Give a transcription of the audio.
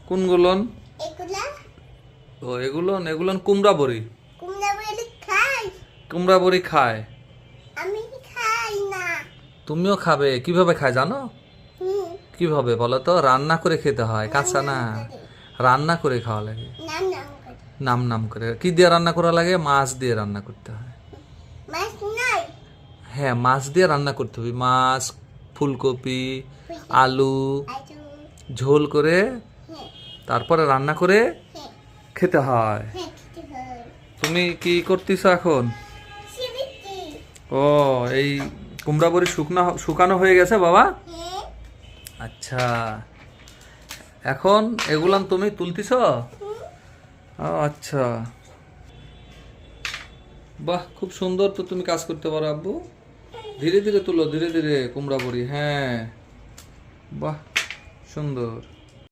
কোনগুলোন? এগুলা ও এগুলোন এগুলোন কুমড়া বড়ি। কুমড়া বড়ি খাই? কুমড়া বড়ি খায়? আমি খাই না। তুমিও খাবে? কিভাবে খায় জানো? হুম, কিভাবে বলো তো? রান্না করে খেতে হয়, কাঁচা না। নাম করে। রান্না করে খাওয়া লাগে। নাম নাম করে। নাম নাম করে। কি দিয়ে রান্না করা লাগে? মাছ দিয়ে রান্না করতে হয়। মাছ নাই? হ্যাঁ, মাছ দিয়ে রান্না করতে হবে। মাছ, ফুলকপি, আলু আলু। ঝোল করে হ্যাঁ তারপরে রান্না করে হ্যাঁ খেতে হয়। হ্যাঁ, খেতে হয়। তুমি কি করতেছ এখন? সিবিটি। ও, এই কুমড়া বড়ি শুকানো হয়ে গেছে বাবা? হ্যাঁ। আচ্ছা, এখন এগুলান তুমি তুলতিছ? হুম, ও আচ্ছা, বাহ, খুব সুন্দর তো তুমি কাজ করতে পারো আব্বু। ধীরে ধীরে তুলো, ধীরে ধীরে কুমড়া বড়ি। হ্যাঁ, বাহ, সুন্দর।